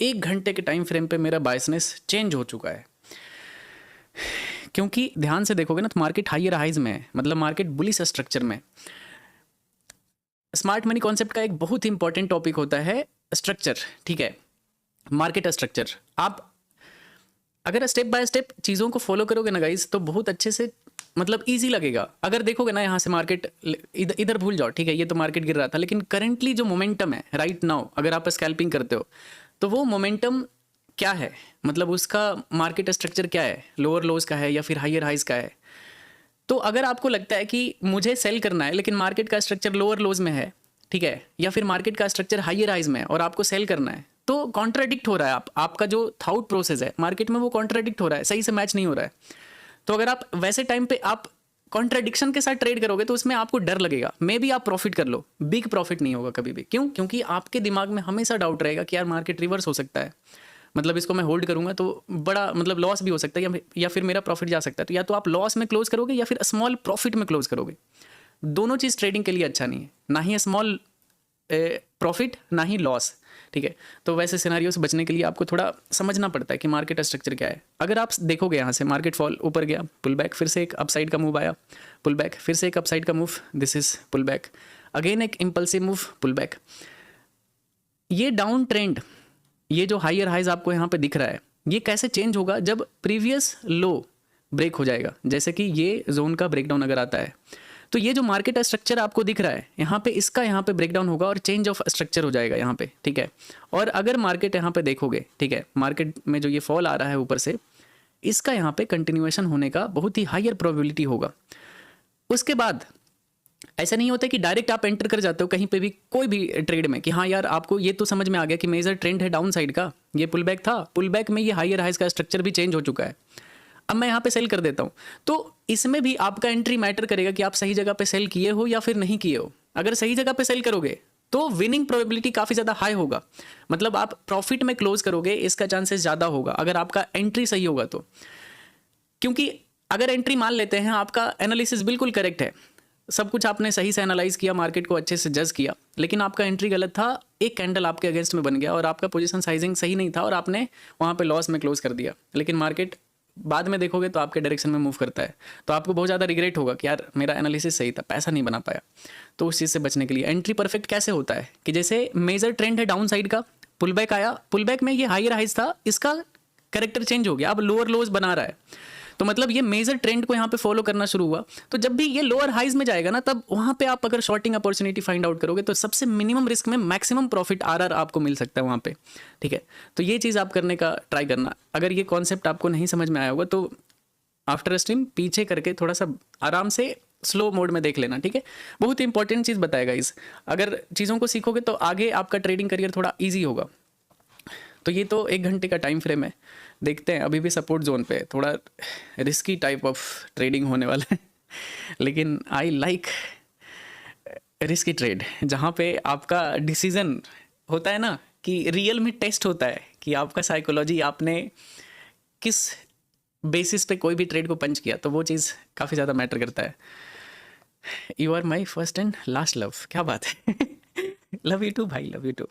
1 घंटे के time frame पे मेरा बायसनेस चेंज हो चुका है। क्योंकि ध्यान से देखोगे ना तो मार्केट हाइयर हाइज में है, मतलब मार्केट बुलिश स्ट्रक्चर में। स्मार्ट मनी कॉन्सेप्ट का एक बहुत ही इंपॉर्टेंट टॉपिक होता है स्ट्रक्चर, ठीक है, मार्केट स्ट्रक्चर। आप अगर स्टेप बाय स्टेप चीज़ों को फॉलो करोगे ना गाइस तो बहुत अच्छे से मतलब इजी लगेगा। अगर देखोगे ना यहाँ से मार्केट इधर भूल जाओ, ठीक है, ये तो मार्केट गिर रहा था, लेकिन करंटली जो मोमेंटम है राइट नाउ, अगर आप स्कैल्पिंग करते हो तो वो मोमेंटम क्या है, मतलब उसका मार्केट स्ट्रक्चर क्या है, लोअर लोज का है या फिर हाइयर हाइज का है। तो अगर आपको लगता है कि मुझे सेल करना है लेकिन मार्केट का स्ट्रक्चर लोअर लोज में है, ठीक है, या फिर मार्केट का स्ट्रक्चर हाइयर हाइज में है और आपको सेल करना है, तो कॉन्ट्राडिक्ट हो रहा है। आपका जो थॉट प्रोसेस है मार्केट में वो कॉन्ट्राडिक्ट हो रहा है, सही से मैच नहीं हो रहा है। तो अगर आप वैसे टाइम पे आप कॉन्ट्राडिक्शन के साथ ट्रेड करोगे तो उसमें आपको डर लगेगा, मे बी आप प्रॉफिट कर लो, बिग प्रॉफिट नहीं होगा कभी भी। क्यों? क्योंकि आपके दिमाग में हमेशा डाउट रहेगा कि यार मार्केट रिवर्स हो सकता है, मतलब इसको मैं होल्ड करूंगा तो बड़ा मतलब लॉस भी हो सकता है या फिर मेरा प्रॉफिट जा सकता है। तो या तो आप लॉस में क्लोज करोगे या फिर स्मॉल प्रॉफिट में क्लोज करोगे। दोनों चीज़ ट्रेडिंग के लिए अच्छा नहीं है, ना ही स्मॉल प्रॉफिट ना ही लॉस, ठीक है। तो वैसे सिनारियो से बचने के लिए आपको थोड़ा समझना पड़ता है कि मार्केट स्ट्रक्चर क्या है। अगर आप देखोगे यहाँ से मार्केट फॉल, ऊपर गया, पुल बैक, फिर से एक अपसाइड का मूव आया, पुल बैक, फिर से एक अपसाइड का move, this is pull back, again एक इम्पल्सिव मूव, पुल बैक। ये डाउन ट्रेंड, ये जो हाइयर हाइज आपको यहाँ पे दिख रहा है, ये कैसे चेंज होगा जब प्रीवियस लो ब्रेक हो जाएगा। जैसे कि ये जोन का ब्रेकडाउन अगर आता है तो ये जो मार्केट स्ट्रक्चर आपको दिख रहा है यहाँ पे, इसका यहाँ पे ब्रेकडाउन होगा और चेंज ऑफ स्ट्रक्चर हो जाएगा यहाँ पे, ठीक है। और अगर मार्केट यहाँ पे देखोगे, ठीक है, मार्केट में जो ये फॉल आ रहा है ऊपर से, इसका यहाँ पे कंटिन्यूएशन होने का बहुत ही हायर प्रोबेबिलिटी होगा। उसके बाद ऐसा नहीं होता कि डायरेक्ट आप एंटर कर जाते हो कहीं पे भी कोई भी ट्रेड में कि हाँ यार आपको ये तो समझ में आ गया कि मेजर ट्रेंड है डाउन साइड का, ये पुल बैक था, पुल बैक में ये हाइयर हाइज का स्ट्रक्चर भी चेंज हो चुका है, अब मैं यहाँ पे सेल कर देता हूँ। तो इसमें भी आपका एंट्री मैटर करेगा कि आप सही जगह पे सेल किए हो या फिर नहीं किए हो। अगर सही जगह पे सेल करोगे तो विनिंग प्रोबेबिलिटी काफ़ी ज़्यादा हाई होगा, मतलब आप प्रॉफिट में क्लोज करोगे इसका चांसेस ज़्यादा होगा अगर आपका एंट्री सही होगा तो। क्योंकि अगर एंट्री मान लेते हैं आपका एनालिसिस बिल्कुल करेक्ट है, सब कुछ आपने सही से एनालाइज किया, मार्केट को अच्छे से जज किया, लेकिन आपका एंट्री गलत था, एक कैंडल आपके अगेंस्ट में बन गया और आपका पोजीशन साइजिंग सही नहीं था और आपने वहाँ पे लॉस में क्लोज कर दिया, लेकिन मार्केट बाद में देखोगे तो आपके डायरेक्शन में मूव करता है, तो आपको बहुत ज़्यादा रिग्रेट होगा कि यार मेरा एनालिसिस सही था, पैसा नहीं बना पाया। तो उस चीज़ से बचने के लिए एंट्री परफेक्ट कैसे होता है कि जैसे मेजर ट्रेंड है डाउन साइड का, पुल बैक आया, पुल बैक में ये हाइयर हाइज था, इसका कैरेक्टर चेंज हो गया, अब लोअर लोज बना रहा है, तो मतलब ये मेजर ट्रेंड को यहाँ पे फॉलो करना शुरू हुआ। तो जब भी ये लोअर हाइज में जाएगा ना, तब वहाँ पे आप अगर शॉर्टिंग अपॉर्चुनिटी फाइंड आउट करोगे तो सबसे मिनिमम रिस्क में मैक्सिमम प्रॉफिट आरआर आपको मिल सकता है वहाँ पे, ठीक है। तो ये चीज़ आप करने का ट्राई करना। अगर ये कॉन्सेप्ट आपको नहीं समझ में आया होगा तो आफ्टर स्ट्रीम पीछे करके थोड़ा सा आराम से स्लो मोड में देख लेना, ठीक है। बहुत ही इंपॉर्टेंट चीज़ बताएगा इस, अगर चीज़ों को सीखोगे तो आगे आपका ट्रेडिंग करियर थोड़ा ईजी होगा। तो ये तो 1 घंटे का टाइम फ्रेम है, देखते हैं, अभी भी सपोर्ट जोन पे थोड़ा रिस्की टाइप ऑफ ट्रेडिंग होने वाला है, लेकिन आई लाइक रिस्की ट्रेड जहाँ पे आपका डिसीजन होता है ना कि रियल में टेस्ट होता है कि आपका साइकोलॉजी, आपने किस बेसिस पे कोई भी ट्रेड को पंच किया, तो वो चीज़ काफ़ी ज़्यादा मैटर करता है। You are my first and last love, क्या बात है। लव यू टू भाई, लव यू टू।